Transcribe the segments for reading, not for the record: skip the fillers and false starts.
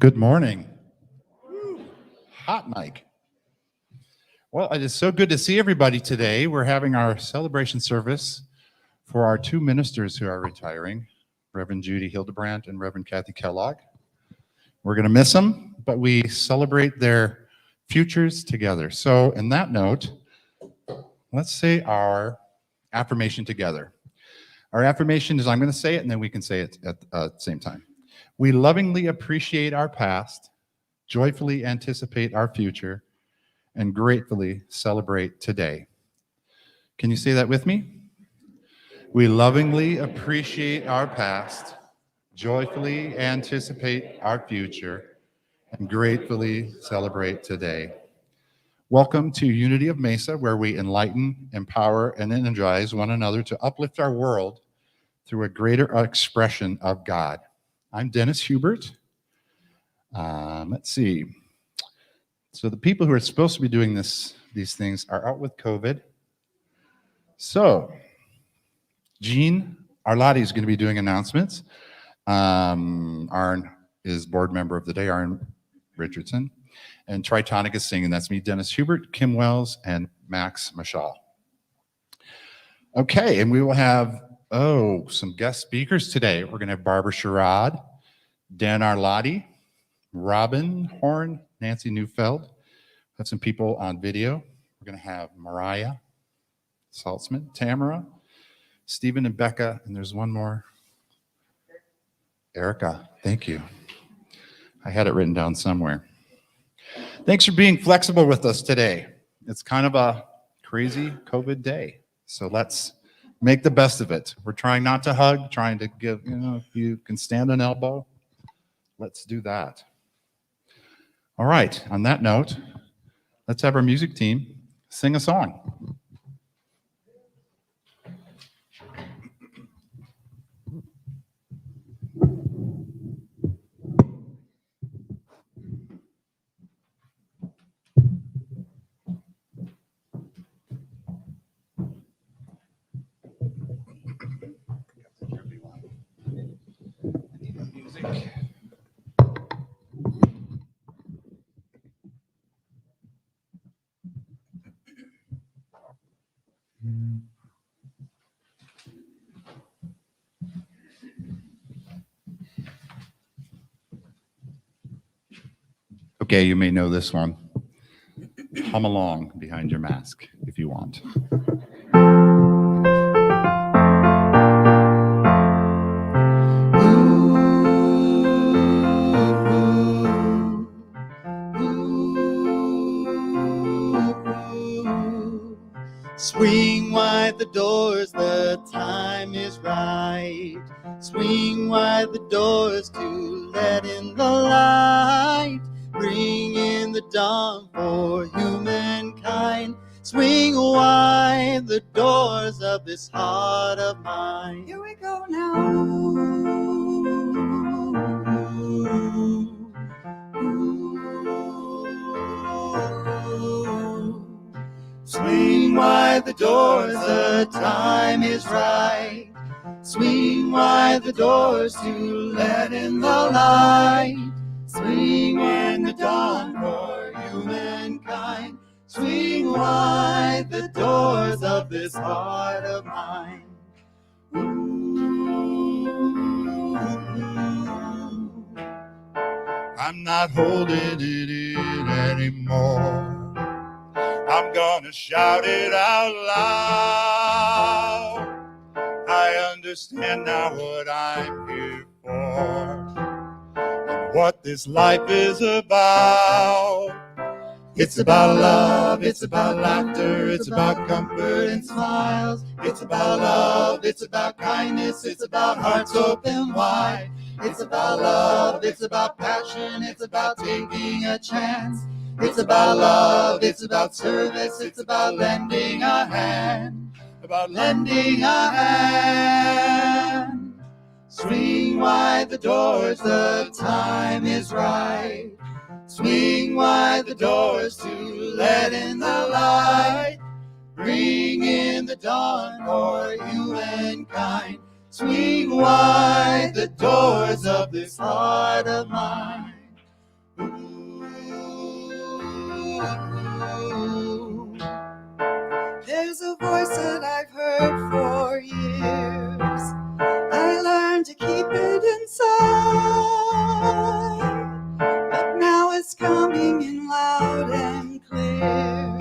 Good morning. Hot mic. Well, it is so good to see everybody today. We're having our celebration service for our two ministers who are retiring, Reverend Judy Hildebrandt and Reverend Kathy Kellogg. We're going to miss them, but we celebrate their futures together. So, in that note, let's say our affirmation together. Our affirmation is, I'm going to say it, and then we can say it at the same time. We lovingly appreciate our past, joyfully anticipate our future, and gratefully celebrate today. Can you say that with me? We lovingly appreciate our past, joyfully anticipate our future, and gratefully celebrate today. Welcome to Unity of Mesa, where we enlighten, empower, and energize one another to uplift our world through a greater expression of God. I'm Dennis Hubert. Let's see. So the people who are supposed to be doing these things are out with COVID. So Jean Arlotti is going to be doing announcements. Arn is board member of the day, Arn Richardson. And Tritonic is singing. That's me, Dennis Hubert, Kim Wells, and Max Mashal. Okay, and we will have some guest speakers today. We're going to have Barbara Sherrod, Dan Arlotti, Robin Horn, Nancy Neufeld. Have some people on video. We're going to have Mariah Saltzman, Tamara, Stephen and Becca, and there's one more. Erica, thank you. I had it written down somewhere. Thanks for being flexible with us today. It's kind of a crazy COVID day, so let's make the best of it. We're trying not to hug, trying to give, if you can stand an elbow, let's do that. All right, on that note, let's have our music team sing a song. Okay, you may know this one. Hum along behind your mask if you want. Swing wide the doors, the time is right. Swing wide the doors to let in the light. Bring in the dawn for humankind. Swing wide the doors of this heart of mine. Here we go now. Swing wide the doors, the time is right. Swing wide the doors to let in the light. Swing in the dawn for humankind. Swing wide the doors of this heart of mine. I'm not holding it in anymore. I'm gonna shout it out loud. I understand now what I'm here for and what this life is about. It's about love, it's about laughter, it's about comfort and smiles. It's about love, it's about kindness, it's about hearts open wide. It's about love, it's about passion, it's about taking a chance. It's about love, it's about service, it's about lending a hand. About lending a hand. Swing wide the doors, the time is right. Swing wide the doors to let in the light. Bring in the dawn for humankind. Swing wide the doors of this heart of mine. word for years. I learned to keep it inside, but now it's coming in loud and clear.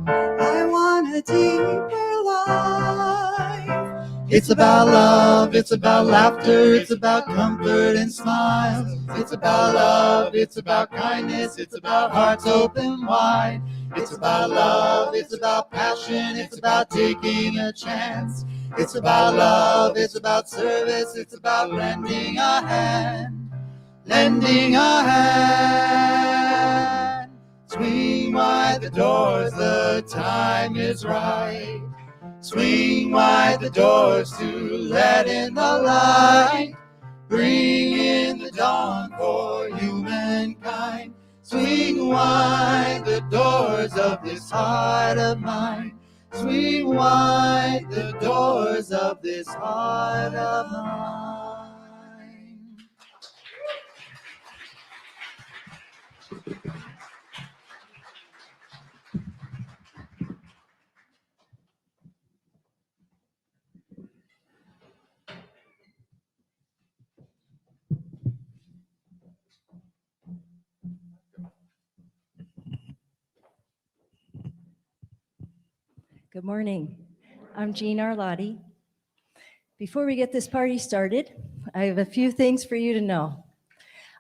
I want a deeper life. It's about love, it's about laughter, it's about comfort and smiles. It's about love, it's about kindness, it's about hearts open wide. It's about love, it's about passion, it's about taking a chance. It's about love, it's about service, it's about lending a hand. Lending a hand. Swing wide the doors, the time is right. Swing wide the doors to let in the light. Bring in the dawn for humankind. Swing wide the doors of this heart of mine. Swing wide the doors of this heart of mine. Good morning. I'm Jean Arlotti. Before we get this party started, I have a few things for you to know.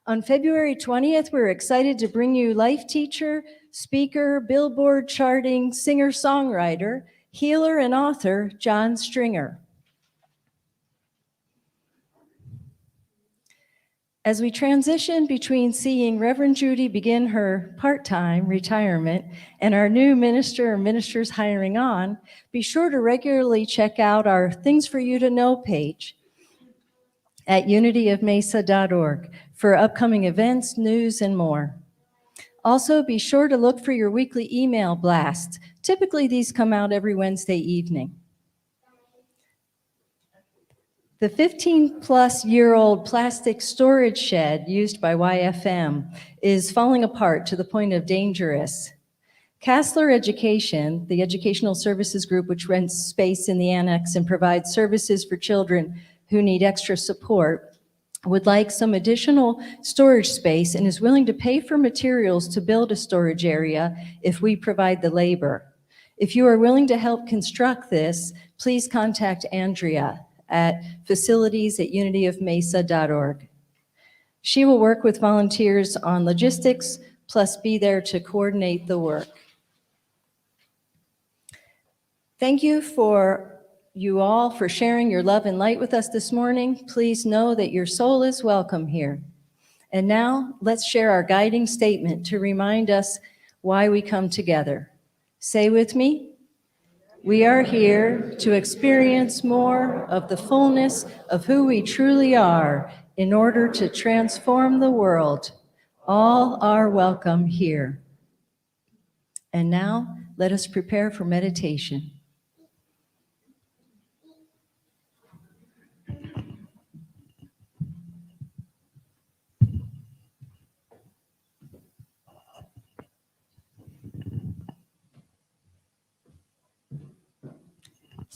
On February 20th, we're excited to bring you life teacher, speaker, Billboard charting, singer-songwriter, healer, and author John Stringer. As we transition between seeing Reverend Judy begin her part-time retirement and our new minister or ministers hiring on, be sure to regularly check out our Things for You to Know page at unityofmesa.org for upcoming events, news, and more. Also, be sure to look for your weekly email blasts. Typically, these come out every Wednesday evening. The 15-plus-year-old plastic storage shed used by YFM is falling apart to the point of dangerous. Castler Education, the educational services group which rents space in the annex and provides services for children who need extra support, would like some additional storage space and is willing to pay for materials to build a storage area if we provide the labor. If you are willing to help construct this, please contact Andrea at facilities@unityofmesa.org. She will work with volunteers on logistics, plus be there to coordinate the work. Thank you all for sharing your love and light with us this morning. Please know that your soul is welcome here. And now, let's share our guiding statement to remind us why we come together. Say with me, we are here to experience more of the fullness of who we truly are in order to transform the world. All are welcome here. And now, let us prepare for meditation.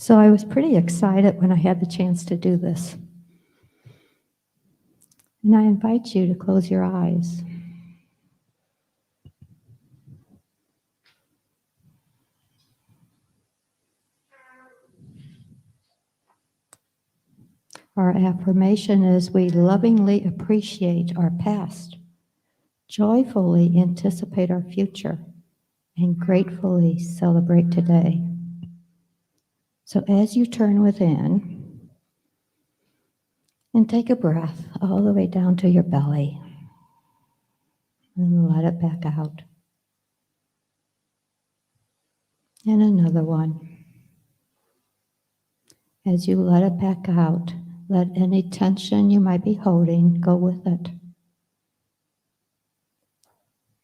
So I was pretty excited when I had the chance to do this. And I invite you to close your eyes. Our affirmation is we lovingly appreciate our past, joyfully anticipate our future, and gratefully celebrate today. So as you turn within and take a breath all the way down to your belly and let it back out. And another one. As you let it back out, let any tension you might be holding go with it.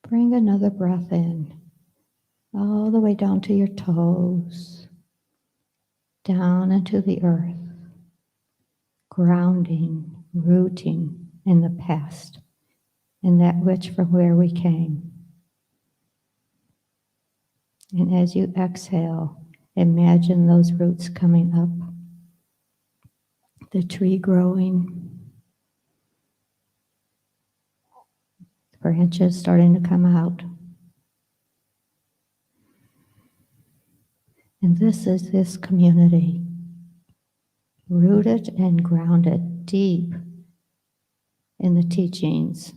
Bring another breath in, all the way down to your toes, down into the earth, grounding, rooting in the past, in that which from where we came. And as you exhale, Imagine those roots coming up, the tree growing, branches starting to come out. And this is this community, rooted and grounded deep in the teachings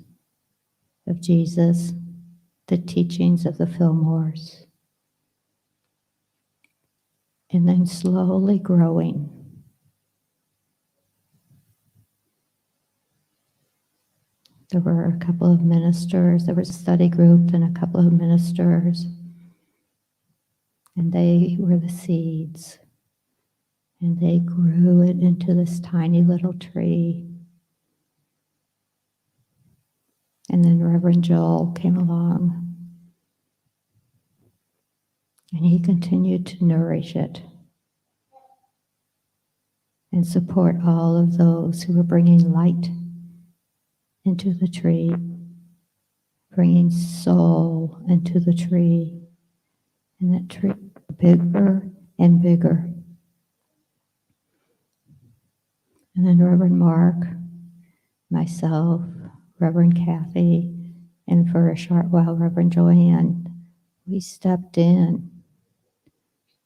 of Jesus, the teachings of the Fillmores, and then slowly growing. There were a couple of ministers, there was a study group and a couple of ministers, and they were the seeds, and they grew it into this tiny little tree. And then Reverend Joel came along, and he continued to nourish it and support all of those who were bringing light into the tree, bringing soul into the tree, and that tree bigger and bigger. And then Reverend Mark, myself, Reverend Kathy, and for a short while, Reverend Joanne, we stepped in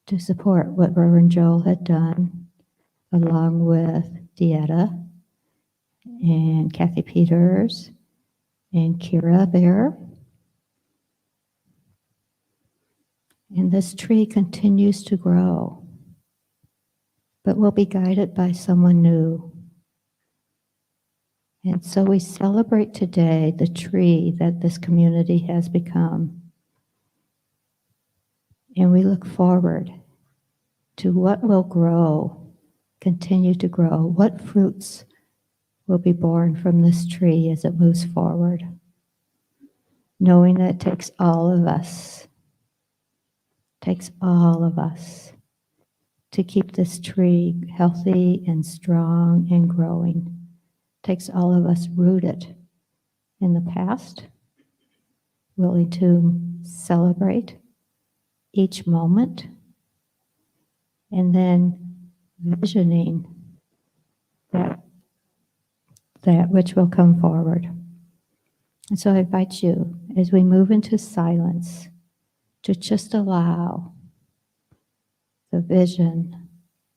to support what Reverend Joel had done, along with Dieta and Kathy Peters and Kira Bear. And this tree continues to grow, but will be guided by someone new. And so we celebrate today the tree that this community has become. And we look forward to what will grow, continue to grow, what fruits will be born from this tree as it moves forward, knowing that it takes all of us to keep this tree healthy and strong and growing. It takes all of us rooted in the past, willing to celebrate each moment, and then visioning that which will come forward. And so I invite you, as we move into silence, to just allow the vision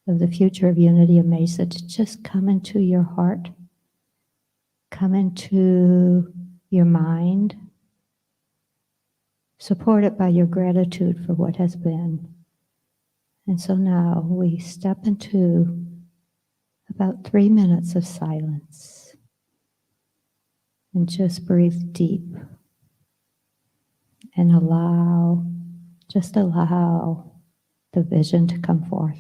of the future of Unity of Mesa to just come into your heart, come into your mind, supported by your gratitude for what has been. And so now we step into about 3 minutes of silence and just breathe deep and just allow the vision to come forth.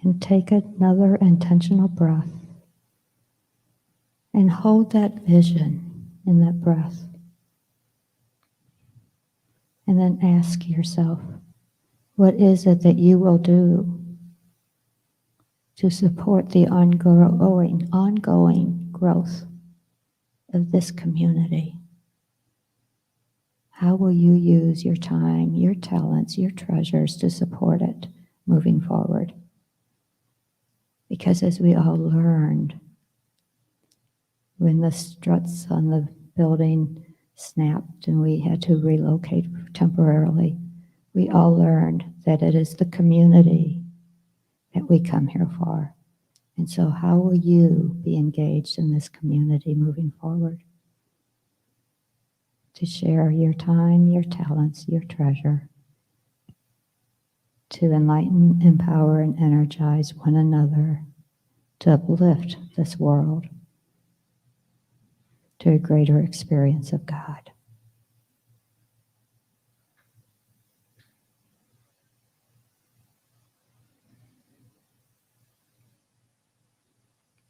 And take another intentional breath. And hold that vision in that breath. And then ask yourself, what is it that you will do to support the ongoing growth of this community? How will you use your time, your talents, your treasures to support it moving forward? Because as we all learned, when the struts on the building snapped and we had to relocate temporarily, we all learned that it is the community that we come here for. And so how will you be engaged in this community moving forward? To share your time, your talents, your treasure, to enlighten, empower, and energize one another, to uplift this world to a greater experience of God.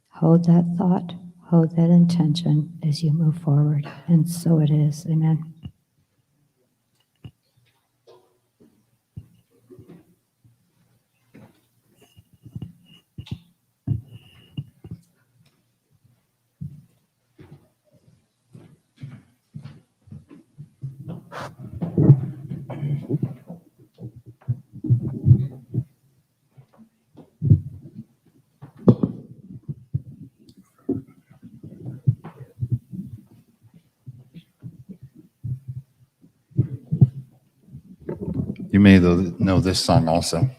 Hold that thought, hold that intention as you move forward, and so it is. Amen. You may know this song also.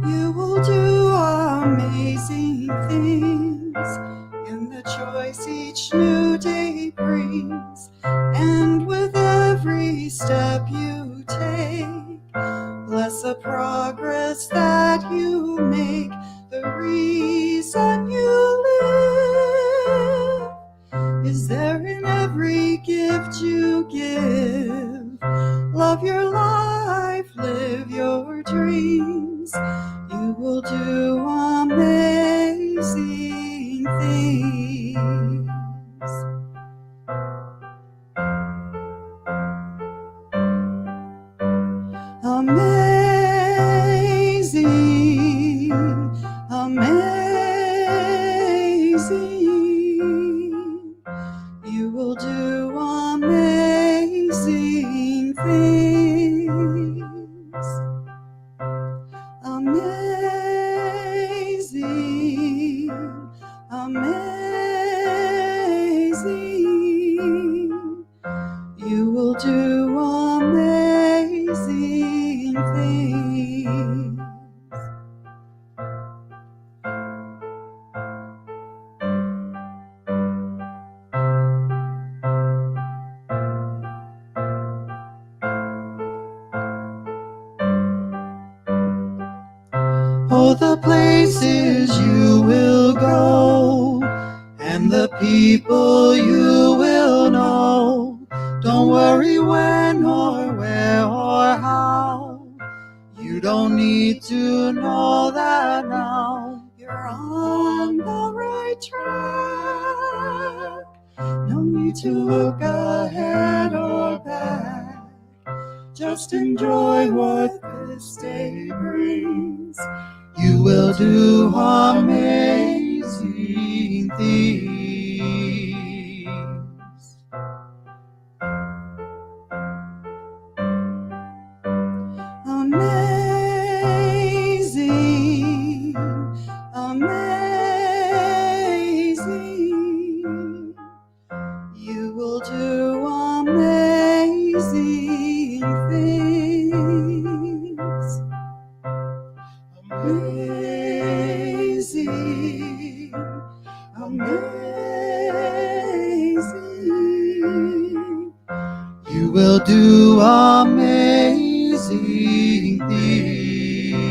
You will do amazing things in the choice each new day brings. And with every step you take, bless the progress that you make, the reason you live is there in every gift you give. Love your life, live your dreams. You will do amazing things. Amazing, amazing. You will do amazing things. Amazing, amazing. You will do amazing things. Oh, the places you will go and the people you will know. Don't worry when or where or how. You don't need to know that now. You're on the right track. No need to look ahead or back. Just enjoy what this day brings. You will do amazing things. Amazing, amazing. You will do amazing things. Amazing, amazing. do amazing things.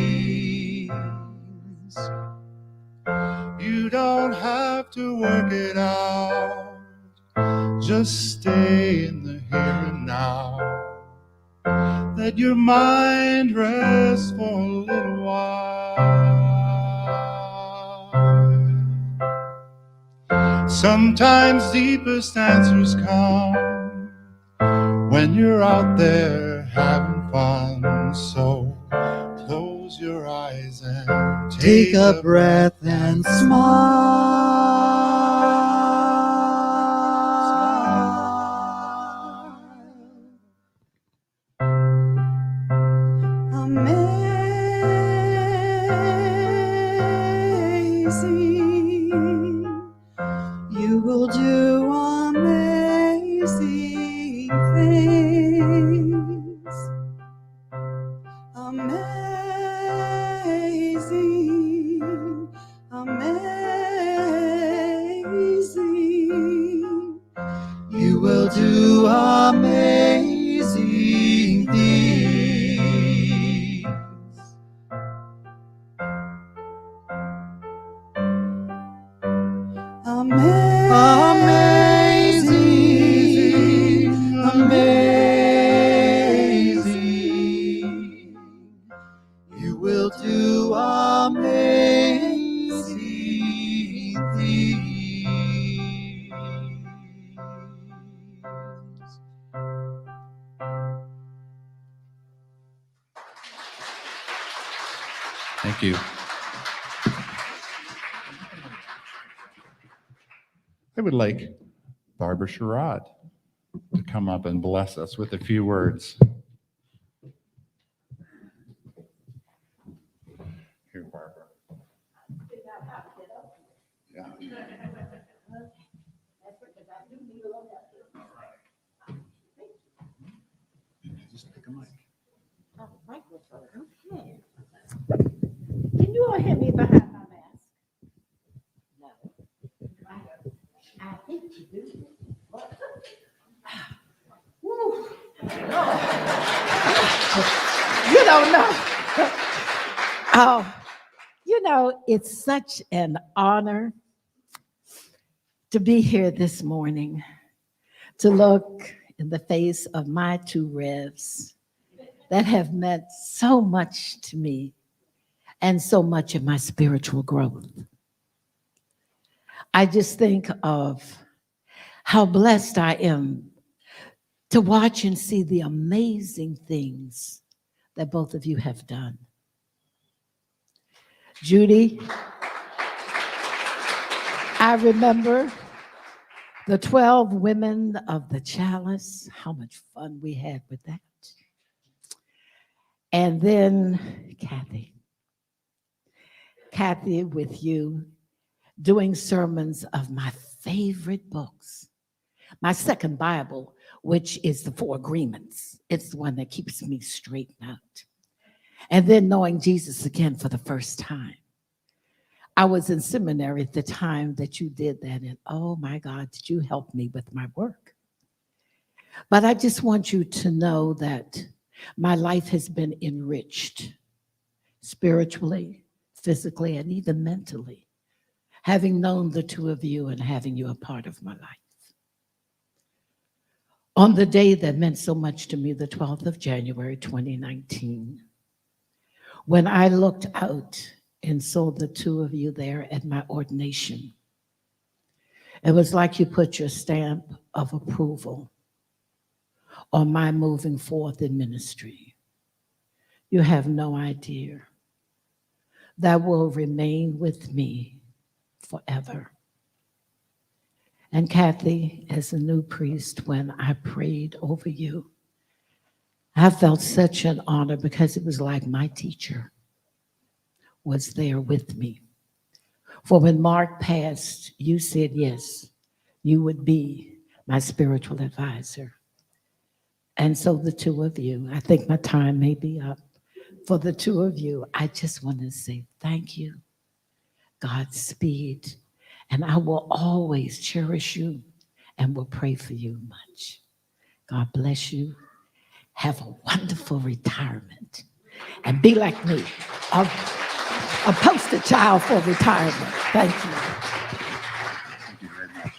You don't have to work it out. Just stay in the here and now. Let your mind rest for a little while. Sometimes deepest answers come when you're out there having fun. So close your eyes and Take a breath and smile. Amazing. You will do amazing things. Amazing, amazing. You will do amazing things. Amazing, amazing. You will do amazing things. Thank you. I would like Barbara Sherrod to come up and bless us with a few words. Here, Barbara. Yeah. Just pick a mic. Microphone. Okay. Can you all hear me behind my mask? No. I think you do. Woo. You don't know. Oh, you know, it's such an honor to be here this morning, to look in the face of my two revs that have meant so much to me and so much in my spiritual growth. I just think of how blessed I am to watch and see the amazing things that both of you have done. Judy, I remember the 12 women of the chalice, how much fun we had with that. And then Kathy with you doing sermons of my favorite books. My second Bible, which is the Four Agreements. It's the one that keeps me straightened out. And then knowing Jesus again for the first time. I was in seminary at the time that you did that, and oh my God, did you help me with my work. But I just want you to know that my life has been enriched spiritually, physically, and even mentally, having known the two of you and having you a part of my life. On the day that meant so much to me, the 12th of January, 2019, when I looked out and saw the two of you there at my ordination, it was like you put your stamp of approval on my moving forth in ministry. You have no idea. That will remain with me forever. And Kathy, as a new priest, when I prayed over you, I felt such an honor because it was like my teacher was there with me. For when Mark passed, you said yes, you would be my spiritual advisor. And so the two of you, I think my time may be up. For the two of you, I just want to say thank you, Godspeed, and I will always cherish you and will pray for you much. God bless you have a wonderful retirement and be like me, a poster child for retirement. Thank you. Thank you very much.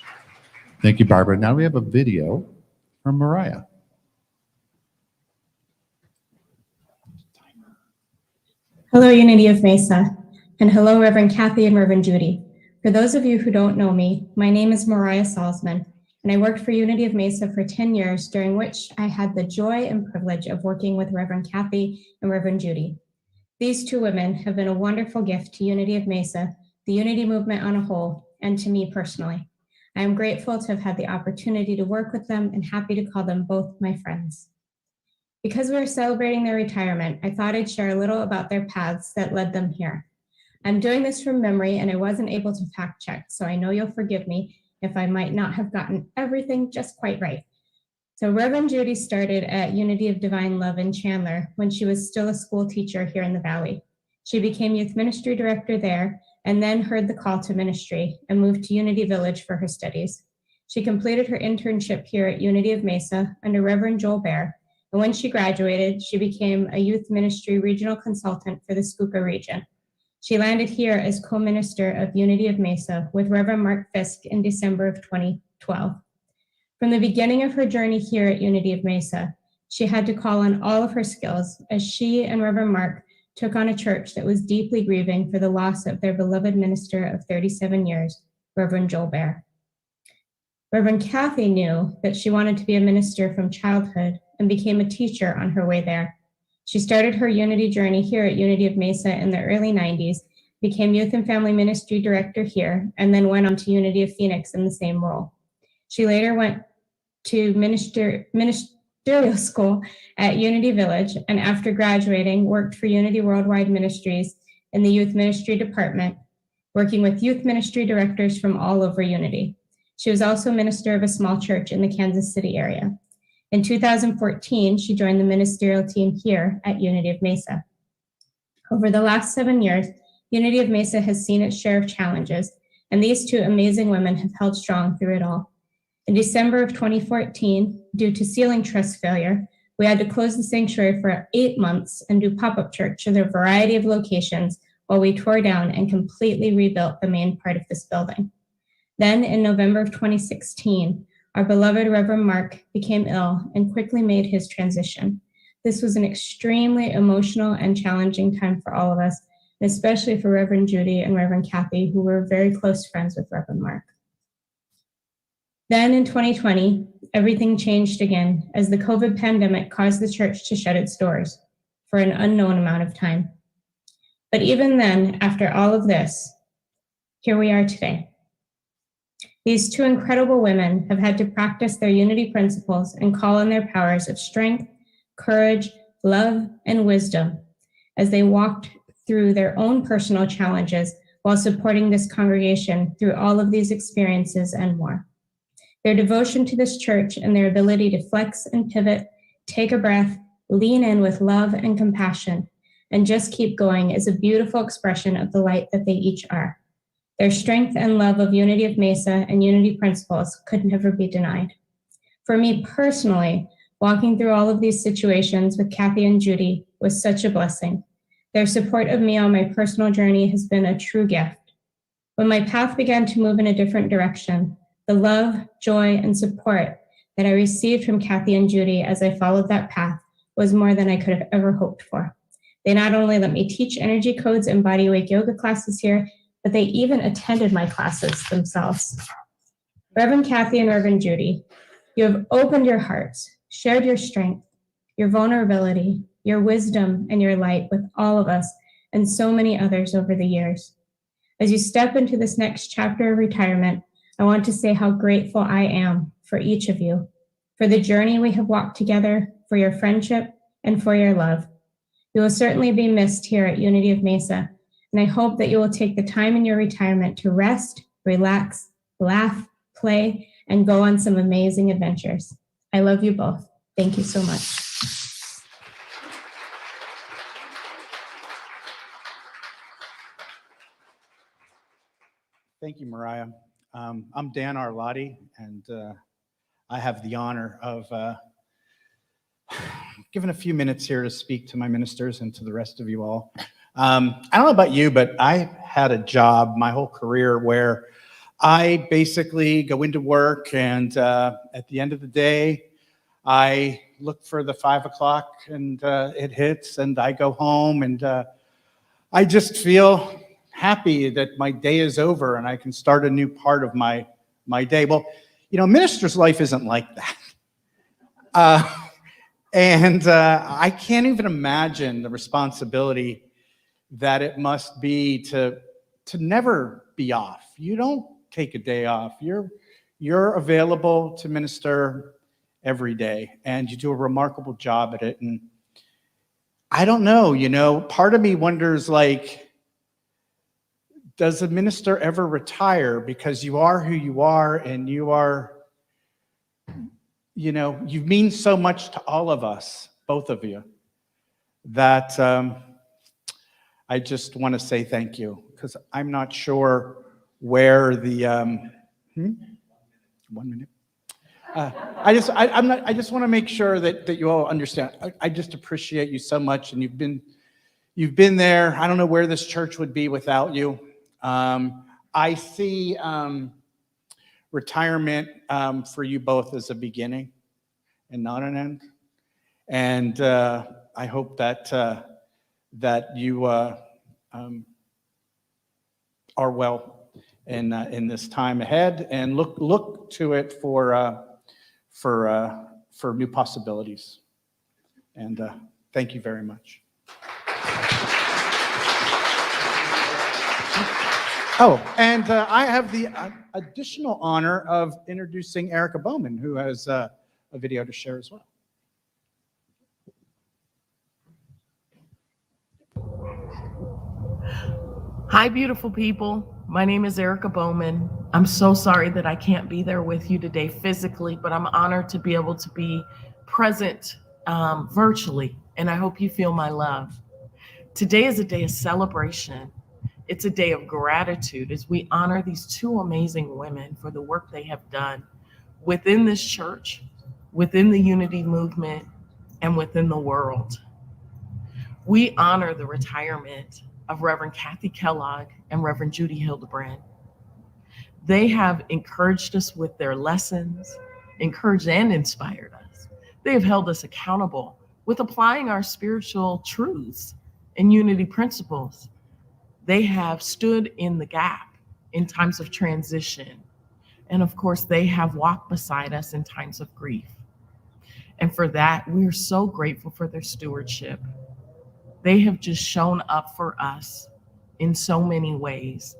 Thank you, Barbara. Now we have a video from Mariah. Hello, Unity of Mesa, and hello, Reverend Kathy and Reverend Judy. For those of you who don't know me, my name is Mariah Salzman, and I worked for Unity of Mesa for 10 years, during which I had the joy and privilege of working with Reverend Kathy and Reverend Judy. These two women have been a wonderful gift to Unity of Mesa, the Unity movement on a whole, and to me personally. I am grateful to have had the opportunity to work with them and happy to call them both my friends. Because we are celebrating their retirement, I thought I'd share a little about their paths that led them here. I'm doing this from memory and I wasn't able to fact check, so I know you'll forgive me if I might not have gotten everything just quite right. So Reverend Judy started at Unity of Divine Love in Chandler when she was still a school teacher here in the Valley. She became youth ministry director there and then heard the call to ministry and moved to Unity Village for her studies. She completed her internship here at Unity of Mesa under Reverend Joel Bear, and when she graduated, she became a youth ministry regional consultant for the Schuylkill region. She landed here as co-minister of Unity of Mesa with Reverend Mark Fisk in December of 2012. From the beginning of her journey here at Unity of Mesa, she had to call on all of her skills as she and Reverend Mark took on a church that was deeply grieving for the loss of their beloved minister of 37 years, Reverend Joel Bear. Reverend Kathy knew that she wanted to be a minister from childhood and became a teacher on her way there. She started her Unity journey here at Unity of Mesa in the early 90s, became Youth and Family Ministry Director here, and then went on to Unity of Phoenix in the same role. She later went to ministerial school at Unity Village, and after graduating, worked for Unity Worldwide Ministries in the Youth Ministry Department, working with youth ministry directors from all over Unity. She was also minister of a small church in the Kansas City area. In 2014, she joined the ministerial team here at Unity of Mesa. Over the last 7 years, Unity of Mesa has seen its share of challenges, and these two amazing women have held strong through it all. In December of 2014, due to ceiling truss failure, we had to close the sanctuary for 8 months and do pop-up church in a variety of locations while we tore down and completely rebuilt the main part of this building. Then in November of 2016, our beloved Reverend Mark became ill and quickly made his transition. This was an extremely emotional and challenging time for all of us, and especially for Reverend Judy and Reverend Kathy, who were very close friends with Reverend Mark. Then in 2020, everything changed again as the COVID pandemic caused the church to shut its doors for an unknown amount of time. But even then, after all of this, here we are today. These two incredible women have had to practice their unity principles and call on their powers of strength, courage, love, and wisdom as they walked through their own personal challenges while supporting this congregation through all of these experiences and more. Their devotion to this church and their ability to flex and pivot, take a breath, lean in with love and compassion, and just keep going is a beautiful expression of the light that they each are. Their strength and love of Unity of Mesa and Unity principles could never be denied. For me personally, walking through all of these situations with Kathy and Judy was such a blessing. Their support of me on my personal journey has been a true gift. When my path began to move in a different direction, the love, joy, and support that I received from Kathy and Judy as I followed that path was more than I could have ever hoped for. They not only let me teach energy codes and bodyweight yoga classes here, but they even attended my classes themselves. Reverend Kathy and Reverend Judy, you have opened your hearts, shared your strength, your vulnerability, your wisdom, and your light with all of us and so many others over the years. As you step into this next chapter of retirement, I want to say how grateful I am for each of you, for the journey we have walked together, for your friendship, and for your love. You will certainly be missed here at Unity of Mesa, and I hope that you will take the time in your retirement to rest, relax, laugh, play, and go on some amazing adventures. I love you both. Thank you so much. Thank you, Mariah. I'm Dan Arlotti, and I have the honor of given a few minutes here to speak to my ministers and to the rest of you all. I don't know about you, but I had a job my whole career where I basically go into work, and at the end of the day, I look for the 5 o'clock and it hits, and I go home, and I just feel happy that my day is over and I can start a new part of my day. Well, you know, minister's life isn't like that. And I can't even imagine the responsibility that it must be to never be off. You don't take a day off. You're available to minister every day, and you do a remarkable job at it. And I don't know, you know, part of me wonders, like, does a minister ever retire? Because you are who you are, and you are, you know, you mean so much to all of us, both of you, that I just want to say thank you, because I'm not sure where the 1 minute. I just want to make sure that you all understand. I just appreciate you so much, and you've been there. I don't know where this church would be without you. I see retirement for you both as a beginning and not an end. And I hope that you are well in this time ahead, and look to it for new possibilities. And thank you very much. Oh, and I have the additional honor of introducing Erica Bowman, who has a video to share as well. Hi, beautiful people. My name is Erica Bowman. I'm so sorry that I can't be there with you today physically, but I'm honored to be able to be present virtually, and I hope you feel my love. Today is a day of celebration. It's a day of gratitude as we honor these two amazing women for the work they have done within this church, within the unity movement, and within the world. We honor the retirement of Reverend Kathy Kellogg and Reverend Judy Hildebrand. They have encouraged us with their lessons, encouraged and inspired us. They have held us accountable with applying our spiritual truths and unity principles. They have stood in the gap in times of transition. And of course, they have walked beside us in times of grief. And for that, we are so grateful for their stewardship. They have just shown up for us in so many ways.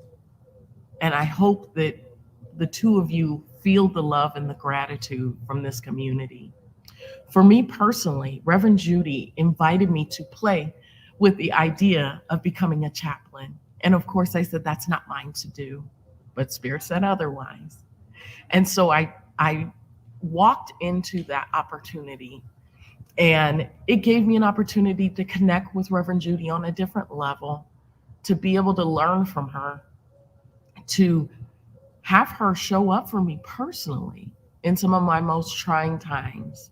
And I hope that the two of you feel the love and the gratitude from this community. For me personally, Reverend Judy invited me to play with the idea of becoming a chaplain. And of course, I said, that's not mine to do, but Spirit said otherwise. And so I walked into that opportunity, and it gave me an opportunity to connect with Reverend Judy on a different level, to be able to learn from her, to have her show up for me personally in some of my most trying times.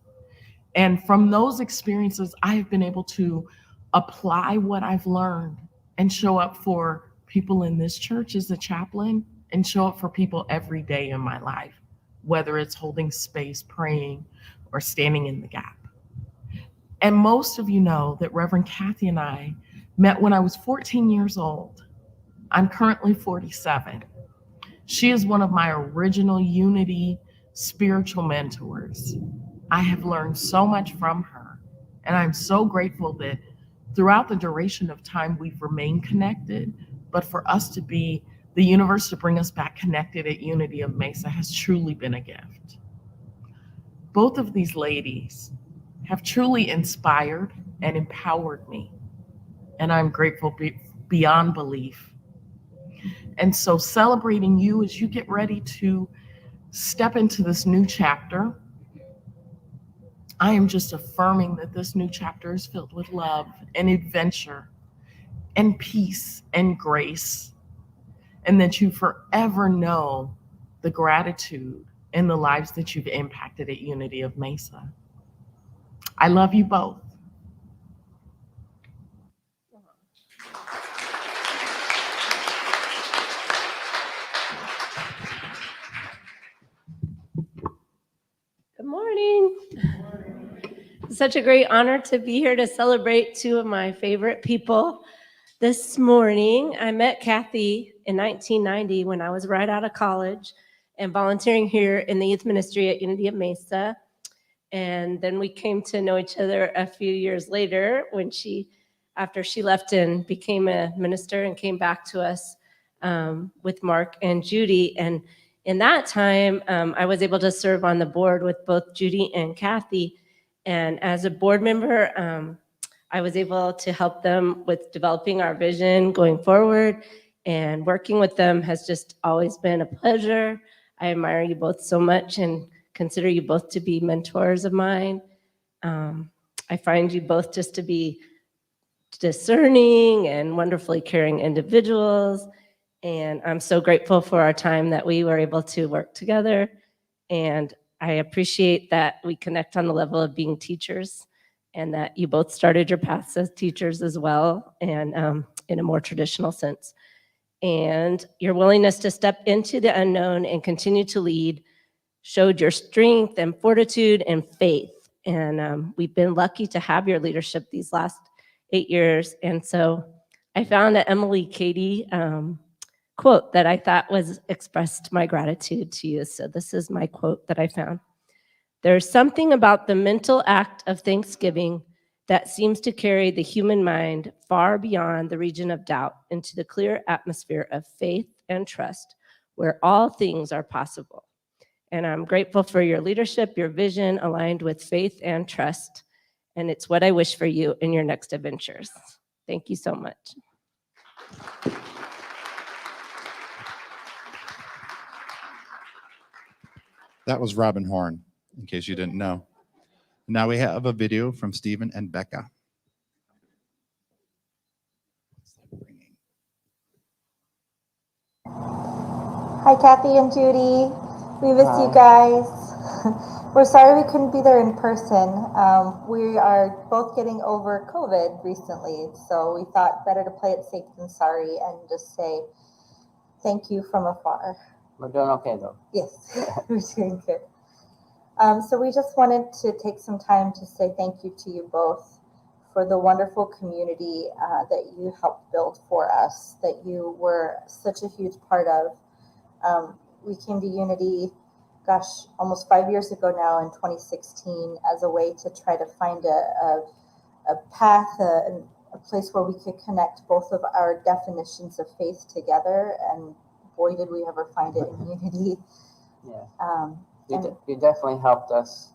And from those experiences, I have been able to apply what I've learned and show up for people in this church as a chaplain, and show up for people every day in my life, whether it's holding space, praying, or standing in the gap. And most of you know that Reverend Kathy and I met when I was 14 years old. I'm currently 47. She is one of my original unity spiritual mentors. I have learned so much from her, and I'm so grateful that throughout the duration of time we've remained connected, but for us to be the universe to bring us back connected at Unity of Mesa has truly been a gift. Both of these ladies have truly inspired and empowered me, and I'm grateful beyond belief. And so celebrating you as you get ready to step into this new chapter, I am just affirming that this new chapter is filled with love and adventure and peace and grace, and that you forever know the gratitude in the lives that you've impacted at Unity of Mesa. I love you both, such a great honor to be here to celebrate two of my favorite people this morning. I met Kathy in 1990 when I was right out of college and volunteering here in the youth ministry at Unity of Mesa. And then we came to know each other a few years later when after she left and became a minister and came back to us with Mark and Judy. And in that time, I was able to serve on the board with both Judy and Kathy. And as a board member, I was able to help them with developing our vision going forward. And working with them has just always been a pleasure. I admire you both so much and consider you both to be mentors of mine. I find you both just to be discerning and wonderfully caring individuals. And I'm so grateful for our time that we were able to work together. And I appreciate that we connect on the level of being teachers and that you both started your paths as teachers as well, and in a more traditional sense. And your willingness to step into the unknown and continue to lead showed your strength and fortitude and faith. And we've been lucky to have your leadership these last 8 years. And so I found an Emily Cady quote that I thought expressed my gratitude to you. So this is my quote that I found. There's something about the mental act of thanksgiving that seems to carry the human mind far beyond the region of doubt into the clear atmosphere of faith and trust, where all things are possible. And I'm grateful for your leadership, your vision aligned with faith and trust. And it's what I wish for you in your next adventures. Thank you so much. That was Robin Horn, in case you didn't know. Now we have a video from Stephen and Becca. Hi, Kathy and Judy. We miss you guys. We're sorry we couldn't be there in person. We are both getting over COVID recently, so we thought better to play it safe than sorry and just say thank you from afar. We're doing okay, though. Yes, we're doing good. So we just wanted to take some time to say thank you to you both for the wonderful community that you helped build for us, that you were such a huge part of. We came to Unity, gosh, almost 5 years ago now in 2016 as a way to try to find a path, a place where we could connect both of our definitions of faith together. And boy, did we ever find it in Unity. Yeah. You definitely helped us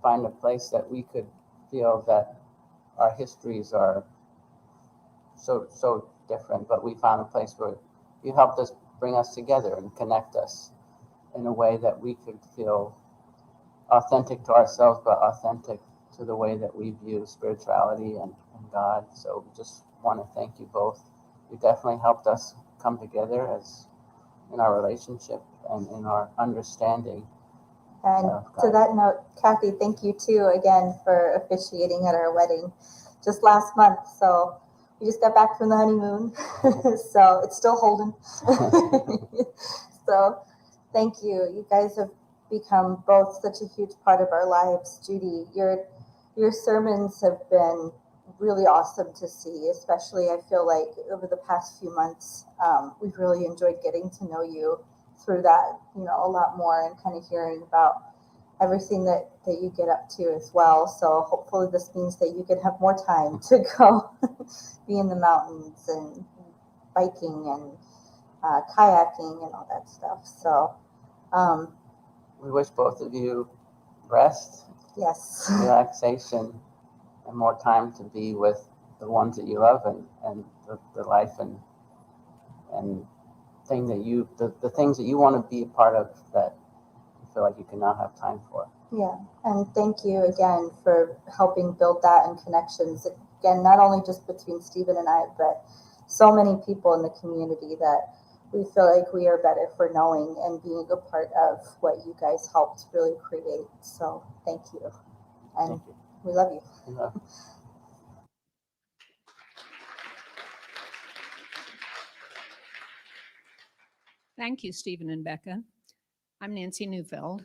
find a place that we could feel that our histories are so different, but we found a place where you helped us bring us together and connect us in a way that we could feel authentic to ourselves, but authentic to the way that we view spirituality and God. So we just want to thank you both. You definitely helped us come together as in our relationship and in our understanding. And to that note, Kathy, thank you too again for officiating at our wedding just last month. So we just got back from the honeymoon, so it's still holding. So thank you. You guys have become both such a huge part of our lives. Judy, your sermons have been really awesome to see, especially I feel like over the past few months, we've really enjoyed getting to know you through that, a lot more, and kind of hearing about everything that you get up to as well. So hopefully this means that you can have more time to go be in the mountains and biking and kayaking and all that stuff. So we wish both of you rest, yes, relaxation, and more time to be with the ones that you love and the life and thing that the things that you want to be a part of that you feel like you can now have time for. Yeah, and thank you again for helping build that and connections. Again, not only just between Stephen and I, but so many people in the community that we feel like we are better for knowing and being a part of what you guys helped really create. So thank you. And thank you. We love you. Yeah. Thank you, Stephen and Becca. I'm Nancy Neufeld.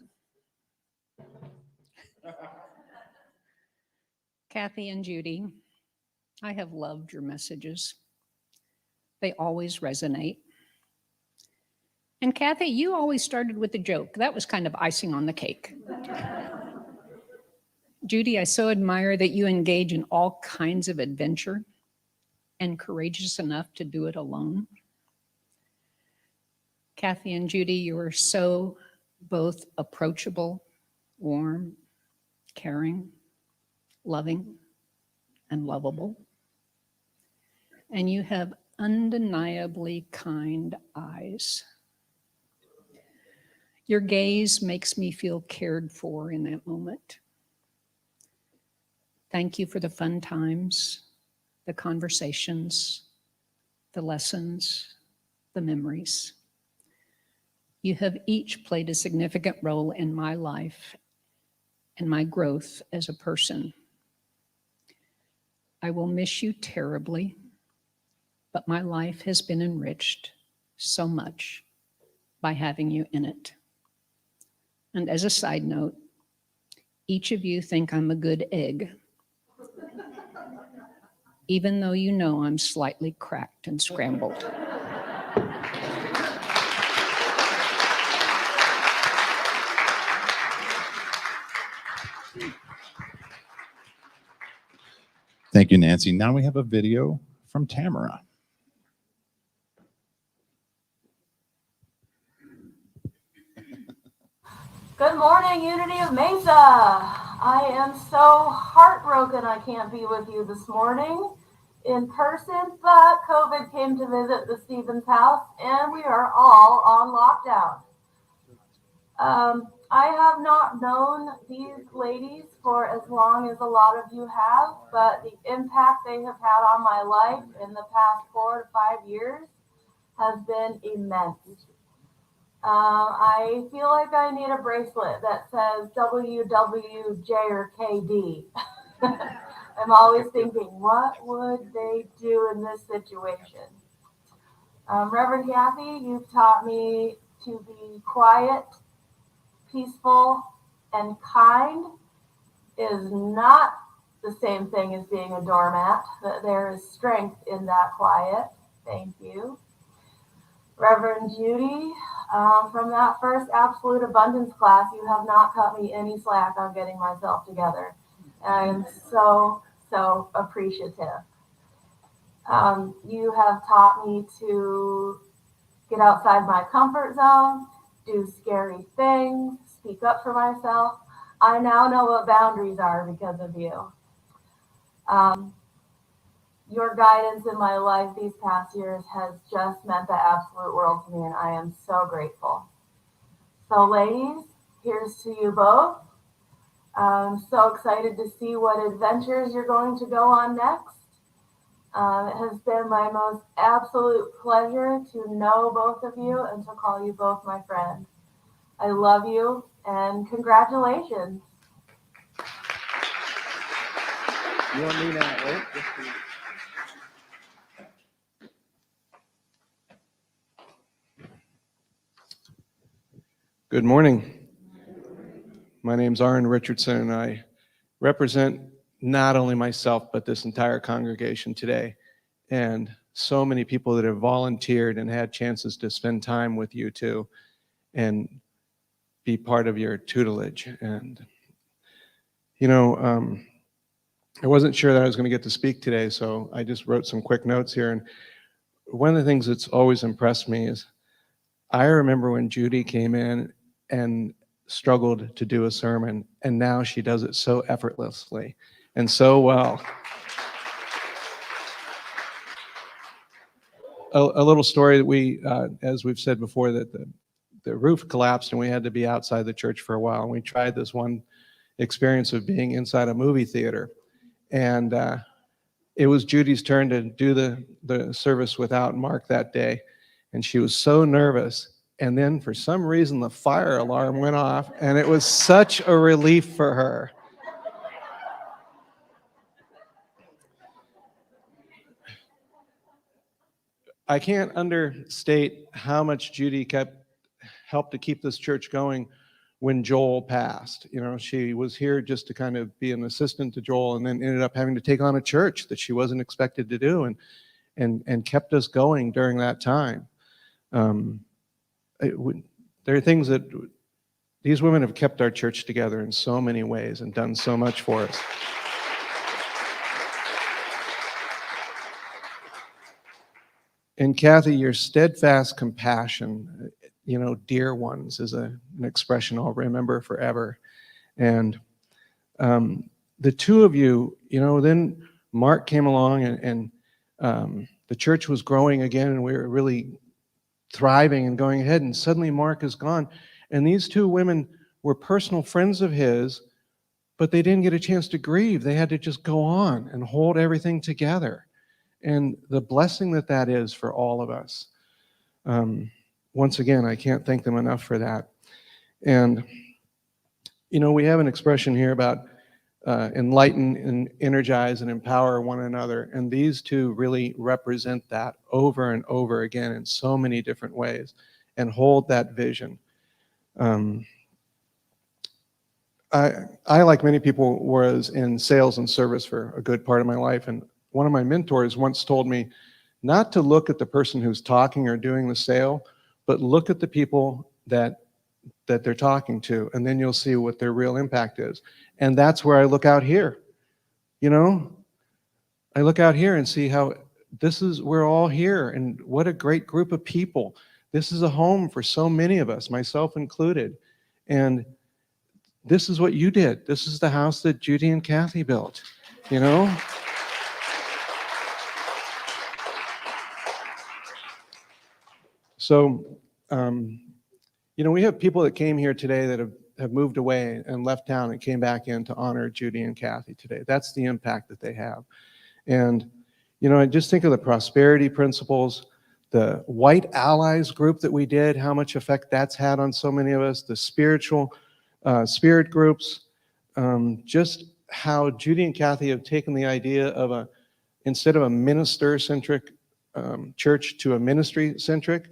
Kathy and Judy, I have loved your messages. They always resonate. And Kathy, you always started with a joke. That was kind of icing on the cake. Judy, I so admire that you engage in all kinds of adventure and courageous enough to do it alone. Kathy and Judy, you are so both approachable, warm, caring, loving, and lovable. And you have undeniably kind eyes. Your gaze makes me feel cared for in that moment. Thank you for the fun times, the conversations, the lessons, the memories. You have each played a significant role in my life and my growth as a person. I will miss you terribly, but my life has been enriched so much by having you in it. And as a side note, each of you think I'm a good egg, even though you know I'm slightly cracked and scrambled. Thank you, Nancy. Now we have a video from Tamara. Good morning, Unity of Mesa. I am so heartbroken I can't be with you this morning in person, but COVID came to visit the Stevens house and we are all on lockdown. I have not known these ladies for as long as a lot of you have, but the impact they have had on my life in the past 4 to 5 years has been immense. I feel like I need a bracelet that says WWJ or KD. I'm always thinking, what would they do in this situation? Reverend Kathy, you've taught me to be quiet, peaceful, and kind is not the same thing as being a doormat, that there is strength in that quiet. Thank you. Reverend Judy, from that first Absolute Abundance class, you have not cut me any slack on getting myself together. And I am so, so appreciative. You have taught me to get outside my comfort zone, do scary things, speak up for myself. I now know what boundaries are because of you. Your guidance in my life these past years has just meant the absolute world to me, and I am so grateful. So ladies, here's to you both. I'm so excited to see what adventures you're going to go on next. It has been my most absolute pleasure to know both of you and to call you both my friends. I love you and congratulations. You want me now, right? Good morning. My name's Arn Richardson, and I represent not only myself, but this entire congregation today, and so many people that have volunteered and had chances to spend time with you too, and be part of your tutelage. And, you know, I wasn't sure that I was going to get to speak today, so I just wrote some quick notes here. And one of the things that's always impressed me is I remember when Judy came in and struggled to do a sermon, and now she does it so effortlessly and so well. A little story that we, as we've said before, that the roof collapsed and we had to be outside the church for a while. And we tried this one experience of being inside a movie theater. And it was Judy's turn to do the service without Mark that day. And she was so nervous. And then for some reason, the fire alarm went off, and it was such a relief for her. I can't understate how much Judy helped to keep this church going when Joel passed. You know, she was here just to kind of be an assistant to Joel, and then ended up having to take on a church that she wasn't expected to do, and kept us going during that time. There are things that these women have kept our church together in so many ways and done so much for us. And Kathy, your steadfast compassion, you know, dear ones, is an expression I'll remember forever. And the two of you, you know, then Mark came along, and the church was growing again, and we were really thriving and going ahead, and suddenly Mark is gone. And these two women were personal friends of his, but they didn't get a chance to grieve. They had to just go on and hold everything together. And the blessing that that is for all of us. Once again, I can't thank them enough for that. And, you know, we have an expression here about enlighten and energize and empower one another. And these two really represent that over and over again in so many different ways and hold that vision. I, like many people, was in sales and service for a good part of my life. And one of my mentors once told me not to look at the person who's talking or doing the sale, but look at the people that they're talking to, and then you'll see what their real impact is. And that's where I look out here. You know, I look out here and see how we're all here, and what a great group of people. This is a home for so many of us, myself included. And this is what you did. This is the house that Judy and Kathy built, you know? So, you know, we have people that came here today that have moved away and left town and came back in to honor Judy and Kathy today. That's the impact that they have. And, you know, I just think of the prosperity principles, the White Allies group that we did, how much effect that's had on so many of us, the spiritual spirit groups, just how Judy and Kathy have taken the idea of instead of a minister-centric church to a ministry-centric.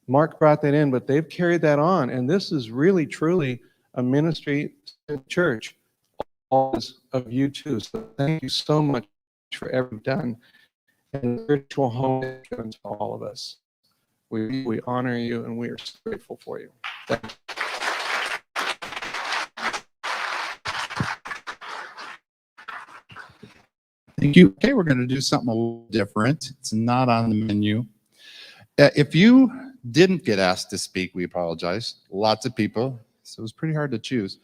Mark brought that in, but they've carried that on, and this is really, truly a ministry church. All of you too. So thank you so much for everything you've done, and the spiritual home you've given to all of us. We honor you, and we are so grateful for you. Thank you. Thank you. Okay, we're going to do something a little different. It's not on the menu. If you didn't get asked to speak, we apologize. Lots of people, so it was pretty hard to choose.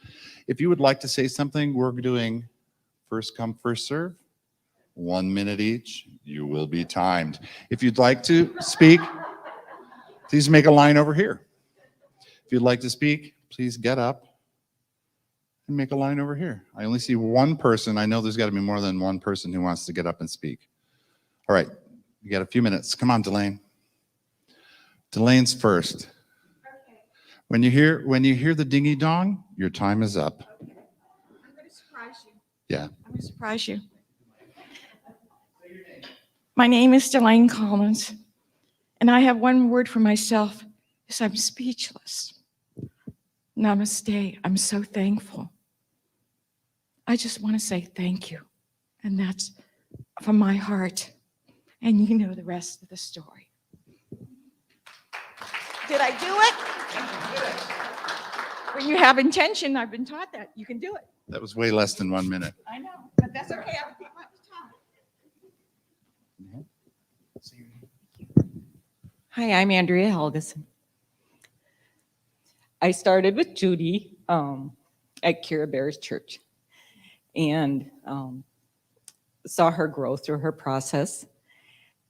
If you would like to say something, we're doing first come, first serve. 1 minute each. You will be timed. If you'd like to speak, please make a line over here. If you'd like to speak, please get up and make a line over here. I only see one person. I know there's got to be more than one person who wants to get up and speak. All right, you got a few minutes. Come on, Delane. Delane's first. Okay. When you hear the dingy dong, your time is up. Okay. I'm going to surprise you. Yeah. I'm going to surprise you. My name is Delane Collins, and I have one word for myself, is I'm speechless. Namaste. I'm so thankful. I just want to say thank you, and that's from my heart, and you know the rest of the story. Did I do it? When you have intention, I've been taught that you can do it. That was way less than 1 minute. I know, but that's okay. I'll keep my time. Hi, I'm Andrea Helgeson. I started with Judy at Kira Bear's church, and saw her grow through her process.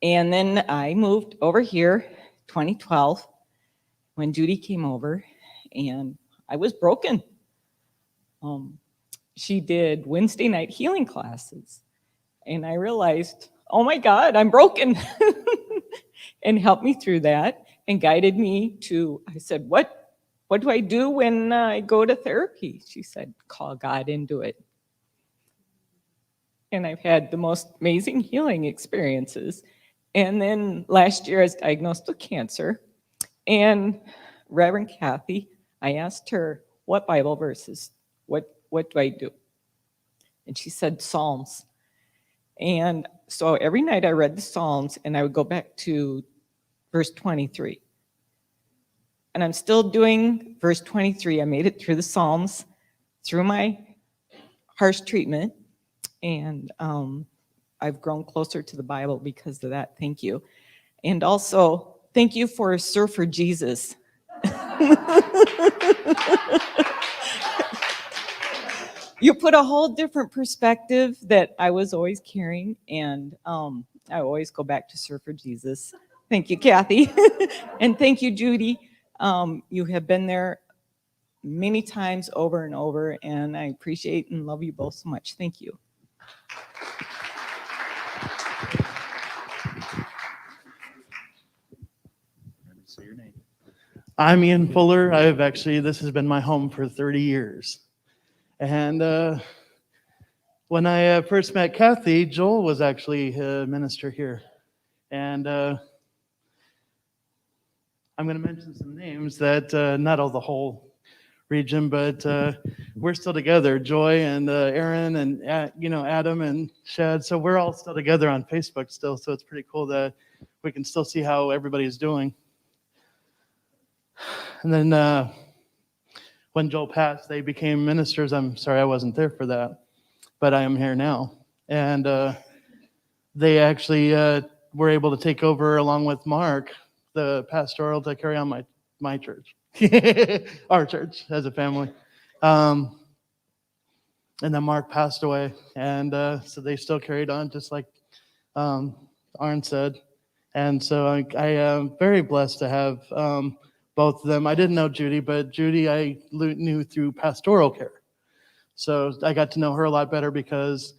And then I moved over here 2012 when Judy came over, and I was broken. She did Wednesday night healing classes, and I realized, oh my God, I'm broken, and helped me through that and guided me to, I said, what do I do when I go to therapy? She said, call God into it. And I've had the most amazing healing experiences. And then last year I was diagnosed with cancer. And Reverend Kathy, I asked her, what Bible verses? What do I do? And she said Psalms. And so every night I read the Psalms and I would go back to verse 23. And I'm still doing verse 23. I made it through the Psalms, through my harsh treatment, and I've grown closer to the Bible because of that. Thank you. And also, thank you for Sir for Jesus. You put a whole different perspective that I was always carrying, and I always go back to Sir for Jesus. Thank you, Kathy. And thank you, Judy. You have been there many times over and over, and I appreciate and love you both so much. Thank you. Say your name. I'm Ian Fuller. This has been my home for 30 years. And when I first met Kathy, Joel was actually a minister here. And I'm going to mention some names that, not all the whole region, but we're still together. Joy and Aaron and, Adam and Shad. So we're all still together on Facebook still. So it's pretty cool that we can still see how everybody's doing. And then when Joel passed, they became ministers. I'm sorry I wasn't there for that, but I am here now. And they actually were able to take over, along with Mark, the pastoral to carry on my church, our church as a family. And then Mark passed away, and so they still carried on, just like Arn said. And so I am very blessed to have both of them. I didn't know Judy, but Judy I knew through pastoral care. So I got to know her a lot better because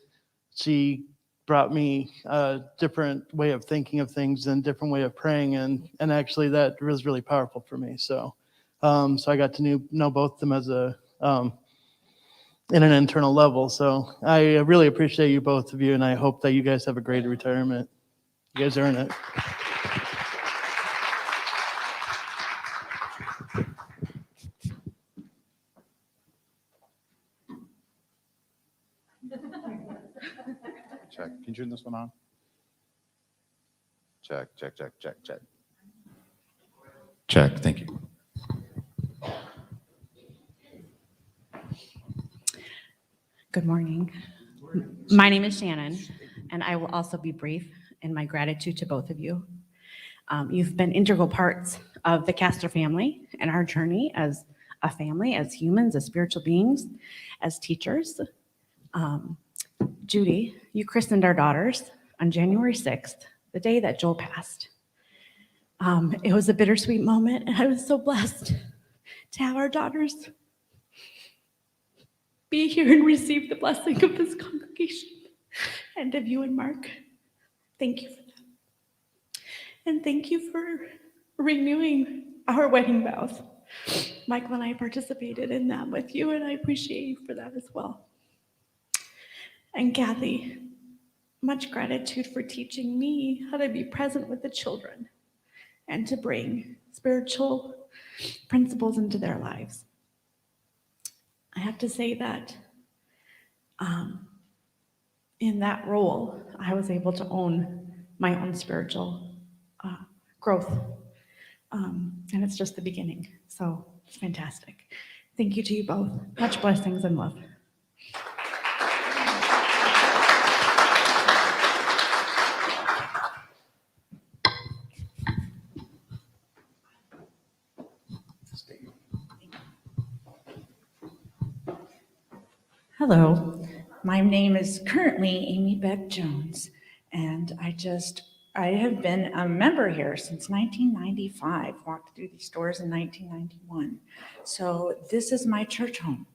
she brought me a different way of thinking of things and different way of praying, and actually that was really powerful for me. So so I got to know both of them as a in an internal level. So I really appreciate you, both of you, and I hope that you guys have a great retirement. You guys earn it. Check. Can you turn this one on? Check. Check. Thank you. Good morning. My name is Shannon, and I will also be brief in my gratitude to both of you. You've been integral parts of the Castor family and our journey as a family, as humans, as spiritual beings, as teachers. Judy, you christened our daughters on January 6th, the day that Joel passed. It was a bittersweet moment, and I was so blessed to have our daughters be here and receive the blessing of this congregation and of you and Mark. Thank you for that. And thank you for renewing our wedding vows. Michael and I participated in that with you, and I appreciate you for that as well. And Kathy, much gratitude for teaching me how to be present with the children and to bring spiritual principles into their lives. I have to say that in that role, I was able to own my own spiritual growth. And it's just the beginning. So it's fantastic. Thank you to you both. Much blessings and love. Hello, my name is currently Amy Beck Jones, and I have been a member here since 1995, walked through these doors in 1991. So this is my church home.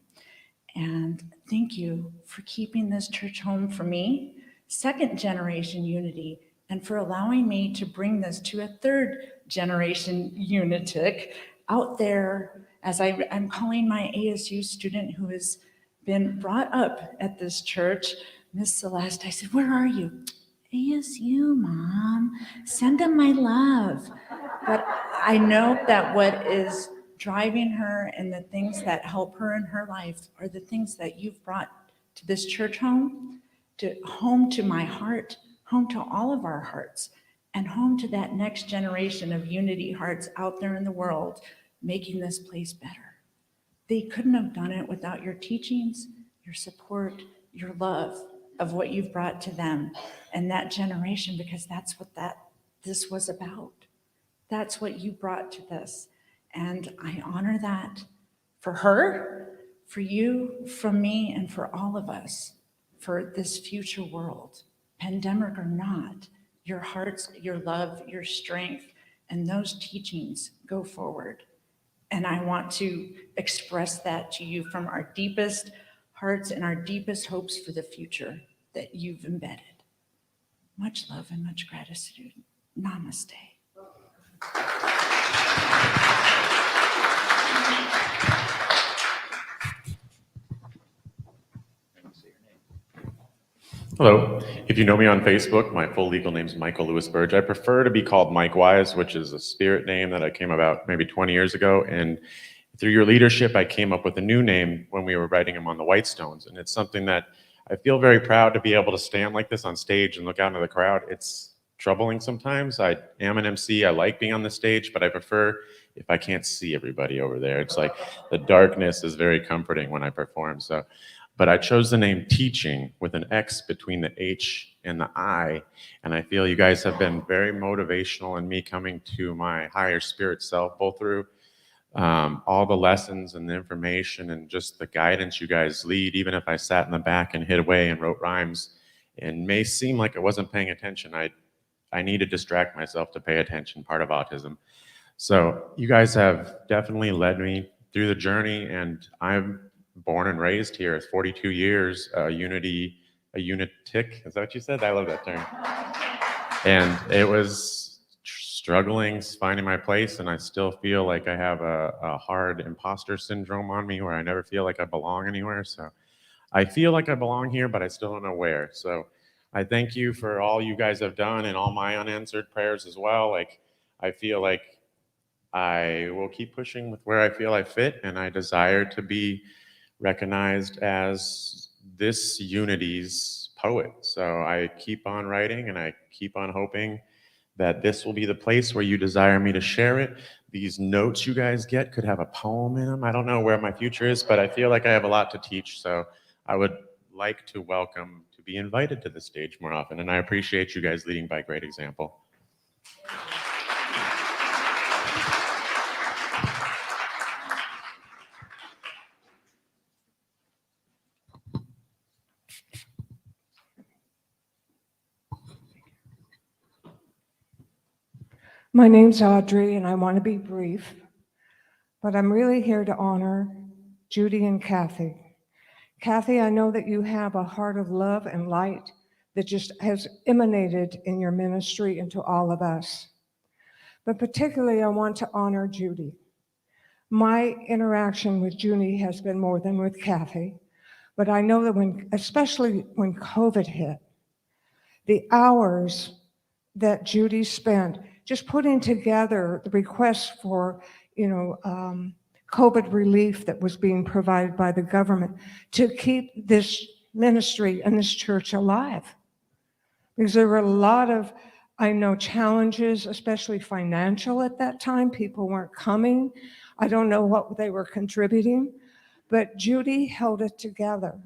And thank you for keeping this church home for me, second generation unity, and for allowing me to bring this to a third generation unitic out there, as I'm calling my ASU student who has been brought up at this church, Miss Celeste. I said, "Where are you?" "ASU, Mom. Send them my love." But I know that what is driving her and the things that help her in her life are the things that you've brought to this church home to my heart, home to all of our hearts, and home to that next generation of Unity hearts out there in the world, making this place better. They couldn't have done it without your teachings, your support, your love of what you've brought to them and that generation, because that's what this was about. That's what you brought to this. And I honor that for her, for you, from me, and for all of us, for this future world, pandemic or not. Your hearts, your love, your strength, and those teachings go forward. And I want to express that to you from our deepest hearts and our deepest hopes for the future that you've embedded. Much love and much gratitude. Namaste. Hello. If you know me on Facebook, my full legal name is Michael Lewis Burge. I prefer to be called Mike Wise, which is a spirit name that I came about maybe 20 years ago. And through your leadership, I came up with a new name when we were writing them on the White Stones. And it's something that I feel very proud to be able to stand like this on stage and look out into the crowd. It's troubling sometimes. I am an MC. I like being on the stage, but I prefer if I can't see everybody over there. It's like the darkness is very comforting when I perform. But I chose the name Teaching with an X between the H and the I, and I feel you guys have been very motivational in me coming to my higher spirit self, both through all the lessons and the information and just the guidance you guys lead, even if I sat in the back and hid away and wrote rhymes and may seem like I wasn't paying attention. I need to distract myself to pay attention, part of autism. So you guys have definitely led me through the journey, and I'm born and raised here. 42 years, a unitic, is that what you said? I love that term. And it was struggling, finding my place, and I still feel like I have a hard imposter syndrome on me where I never feel like I belong anywhere. So I feel like I belong here, but I still don't know where. So I thank you for all you guys have done and all my unanswered prayers as well. Like, I feel like I will keep pushing with where I feel I fit, and I desire to be recognized as this Unity's poet. So I keep on writing, and I keep on hoping that this will be the place where you desire me to share it. These notes you guys get could have a poem in them. I don't know where my future is, but I feel like I have a lot to teach. So I would like to welcome to be invited to the stage more often. And I appreciate you guys leading by great example. My name's Audrey, and I want to be brief, but I'm really here to honor Judy and Kathy. Kathy, I know that you have a heart of love and light that just has emanated in your ministry into all of us. But particularly, I want to honor Judy. My interaction with Judy has been more than with Kathy, but I know that especially when COVID hit, the hours that Judy spent just putting together the requests for, COVID relief that was being provided by the government to keep this ministry and this church alive. Because there were a lot of, I know, challenges, especially financial at that time. People weren't coming. I don't know what they were contributing, but Judy held it together.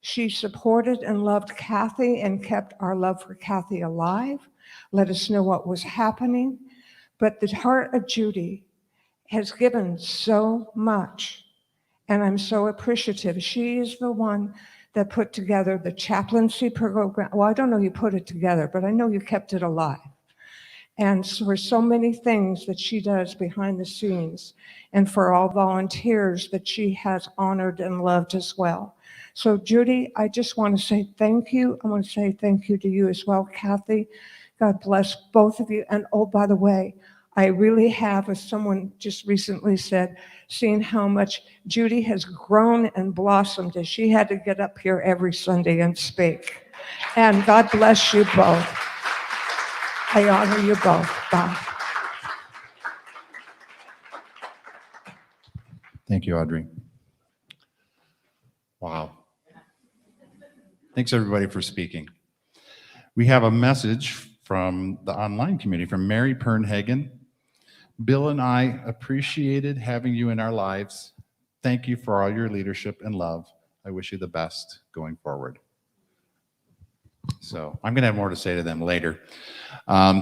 She supported and loved Kathy and kept our love for Kathy alive, let us know what was happening. But the heart of Judy has given so much, and I'm so appreciative. She is the one that put together the chaplaincy program. Well, I don't know you put it together, but I know you kept it alive. And for so many things that she does behind the scenes, and for all volunteers that she has honored and loved as well. So Judy, I just want to say thank you. I want to say thank you to you as well, Kathy. God bless both of you. And oh, by the way, I really have, as someone just recently said, seen how much Judy has grown and blossomed as she had to get up here every Sunday and speak. And God bless you both. I honor you both. Bye. Thank you, Audrey. Wow. Thanks, everybody, for speaking. We have a message from the online community from Mary Pernhagen. Bill and I appreciated having you in our lives. Thank you for all your leadership and love. I wish you the best going forward. So I'm going to have more to say to them later.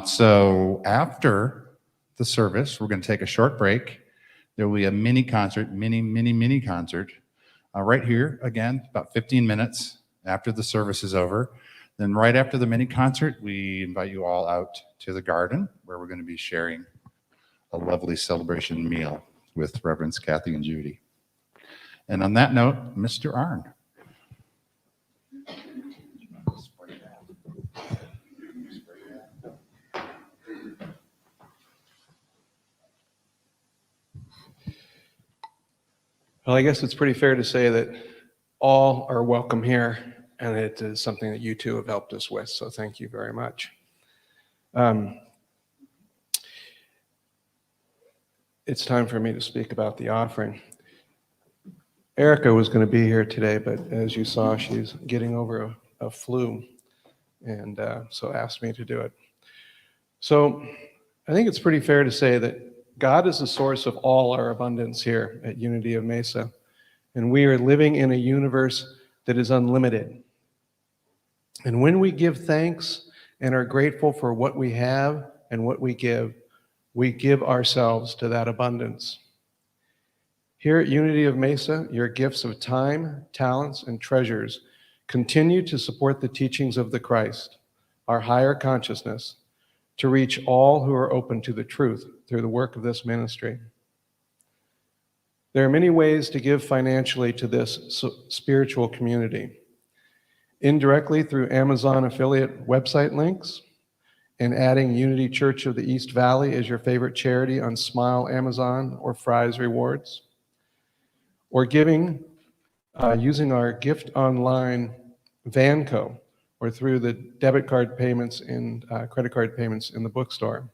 So after the service, we're going to take a short break. There will be a mini concert, mini concert right here, again, about 15 minutes after the service is over. Then right after the mini concert, we invite you all out to the garden where we're going to be sharing a lovely celebration meal with Reverends Kathy and Judy. And on that note, Mr. Arn. Well, I guess it's pretty fair to say that all are welcome here, and it is something that you two have helped us with, so thank you very much. It's time for me to speak about the offering. Erica was going to be here today, but as you saw, she's getting over a flu, and so asked me to do it. So I think it's pretty fair to say that God is the source of all our abundance here at Unity of Mesa, and we are living in a universe that is unlimited. And when we give thanks and are grateful for what we have and what we give ourselves to that abundance. Here at Unity of Mesa, your gifts of time, talents, and treasures continue to support the teachings of the Christ, our higher consciousness, to reach all who are open to the truth through the work of this ministry. There are many ways to give financially to this spiritual community. Indirectly through Amazon affiliate website links, and adding Unity Church of the East Valley as your favorite charity on Smile Amazon or Fry's Rewards, or giving using our Gift Online Vanco, or through the debit card payments and credit card payments in the bookstore.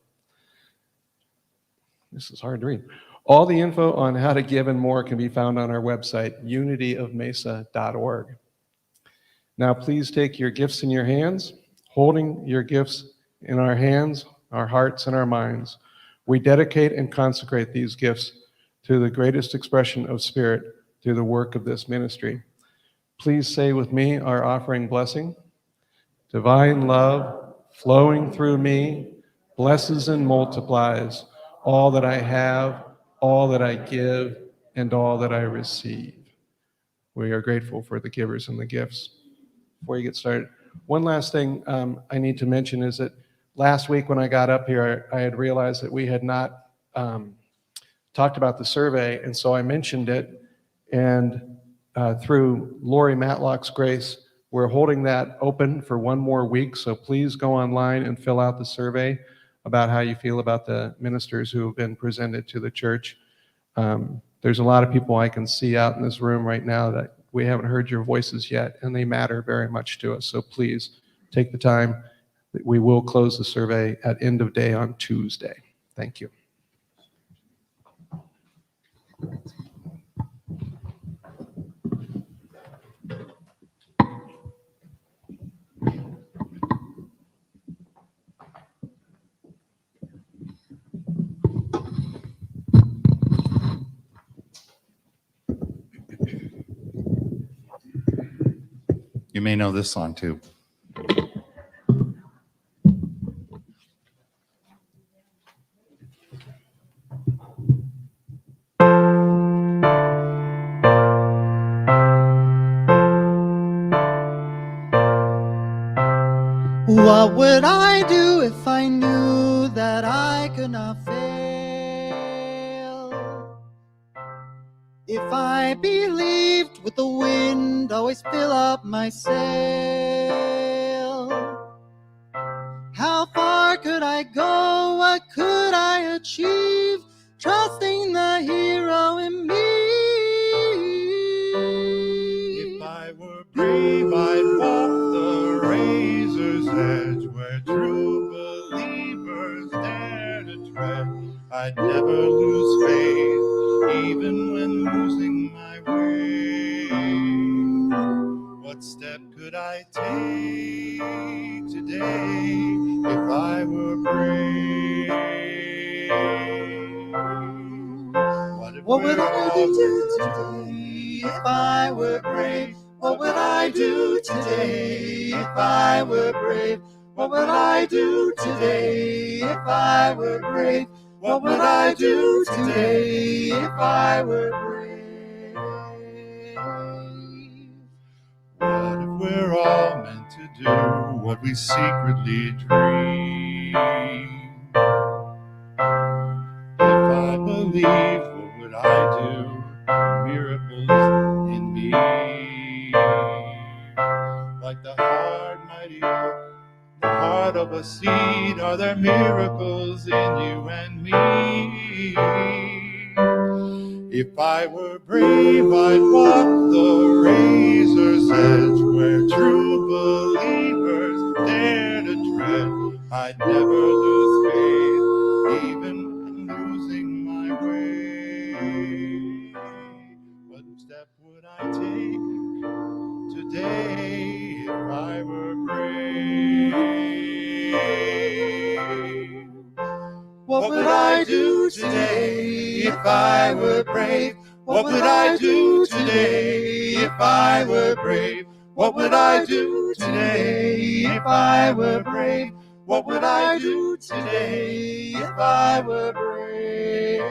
This is hard to read. All the info on how to give and more can be found on our website, unityofmesa.org. Now please take your gifts in your hands. Holding your gifts in our hands, our hearts, and our minds, we dedicate and consecrate these gifts to the greatest expression of Spirit through the work of this ministry. Please say with me our offering blessing. Divine love flowing through me blesses and multiplies all that I have, all that I give, and all that I receive. We are grateful for the givers and the gifts. Before you get started, one last thing I need to mention is that last week when I got up here, I had realized that we had not talked about the survey, and so I mentioned it, and through Lori Matlock's grace, we're holding that open for one more week, so please go online and fill out the survey about how you feel about the ministers who have been presented to the church. There's a lot of people I can see out in this room right now that we haven't heard your voices yet, and they matter very much to us, so please take the time. We will close the survey at end of day on Tuesday. Thank you. You may know this song too. What would I do if I knew that I could not fail? If I believed with the wind always fill up my sail? How far could I go? What could I achieve? Trusting the hero in me. If I were brave, I'd walk the razor's edge where true believers dare to tread. I'd never lose faith even when losing my way. What step could I take today if I were brave? What would I do today if I were brave? What would I do today if I were brave? What would I do today if I were brave? What would I do today if I were brave? What if we're all meant to do what we secretly dream? If I believe, what would I do? Miracles in me. Like the hard, mighty oak, the heart of a seed, are there miracles in you and me? If I were brave, I'd walk the razor's edge where true believers dare to tread. I'd never lose faith, even when losing my way. What step would I take today if I were brave? What would I do today if I were brave? What would I do today if I were brave? What would I do today if I were brave? What would I do today if I were brave?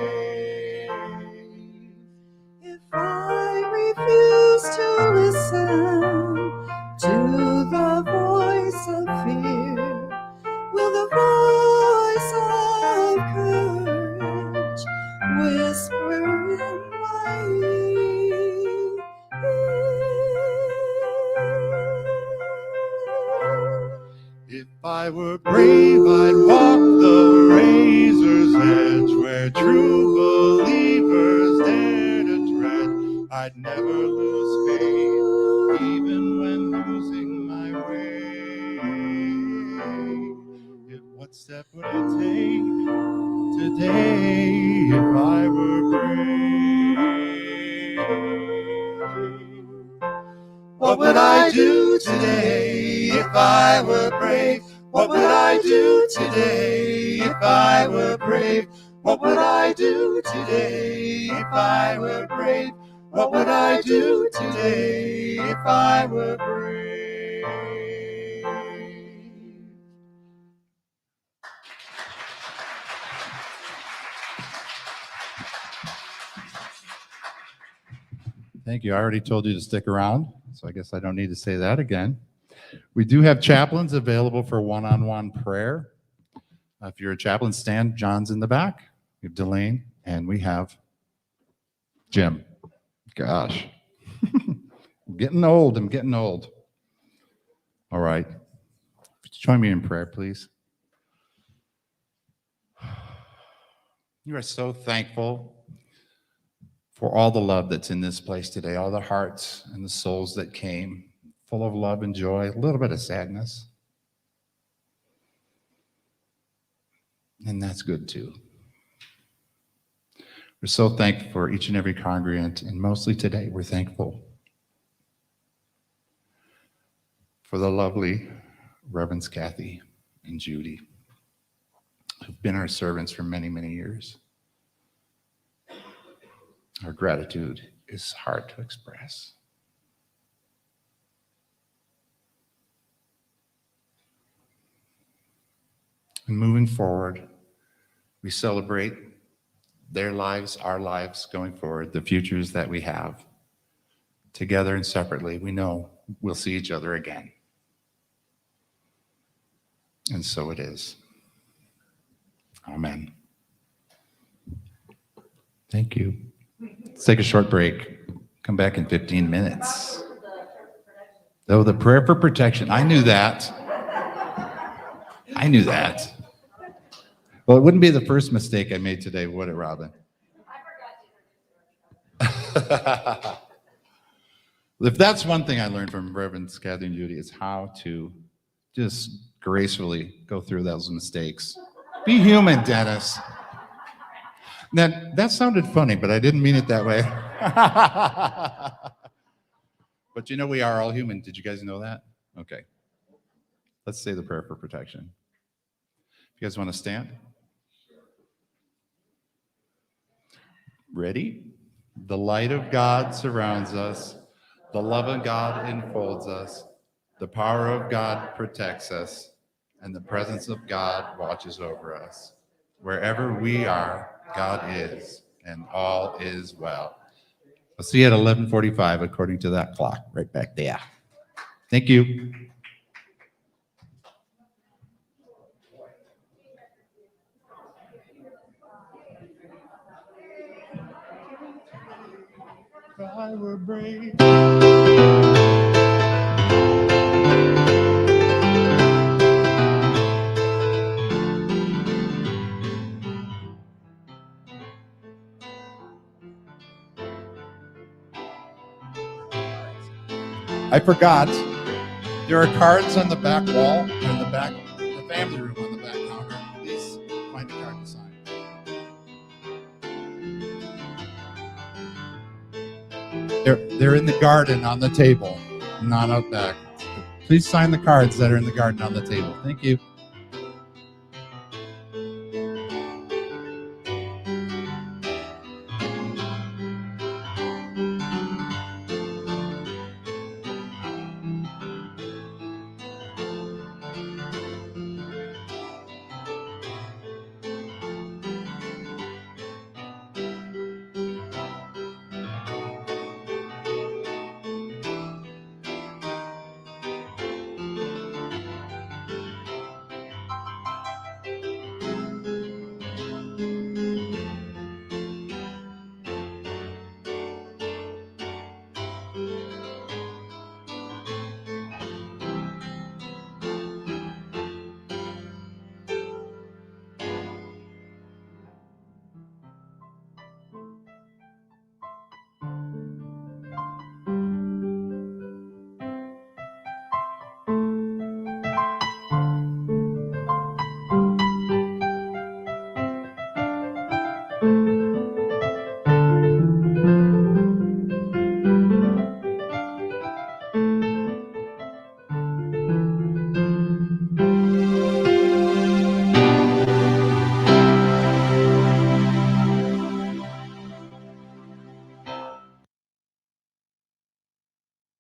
If I refuse to listen to the voice of fear, will the voice of courage whisper in my ear? If I were brave, I'd walk the razor's edge where true believers dare to tread. I'd never lose faith, even when losing my way. What step would I take today if I were brave? What would I do today if I were brave? What would I do today if I were brave? What would I do today if I were brave? What would I do today if I were brave? Thank you. I already told you to stick around, so I guess I don't need to say that again. We do have chaplains available for one-on-one prayer. If you're a chaplain, stand. John's in the back. We have Delane, and we have Jim. Gosh. I'm getting old. I'm getting old. All right. Join me in prayer, please. You are so thankful for all the love that's in this place today, all the hearts and the souls that came, full of love and joy, a little bit of sadness. And that's good too. We're so thankful for each and every congregant, and mostly today, we're thankful for the lovely Reverends Kathy and Judy, who've been our servants for many, many years. Our gratitude is hard to express. And moving forward, we celebrate their lives, our lives going forward, the futures that we have. Together and separately, we know we'll see each other again. And so it is. Amen. Thank you. Let's take a short break. Come back in 15 minutes. Oh, the prayer for protection. I knew that. I knew that. Well, it wouldn't be the first mistake I made today, would it, Robin? If that's one thing I learned from Reverend Kathy and Judy, is how to just gracefully go through those mistakes. Be human, Dennis. That sounded funny, but I didn't mean it that way. But you know, we are all human. Did you guys know that? Okay. Let's say the prayer for protection. You guys want to stand? Ready? The light of God surrounds us. The love of God enfolds us. The power of God protects us. And the presence of God watches over us. Wherever we are, God is, and all is well. I'll see you at 11:45 according to that clock right back there. Thank you. If I were brave. I forgot. There are cards on the back wall, in the back, the family room on the back counter. Please find a card to sign. They're in the garden on the table, not out back. Please sign the cards that are in the garden on the table. Thank you.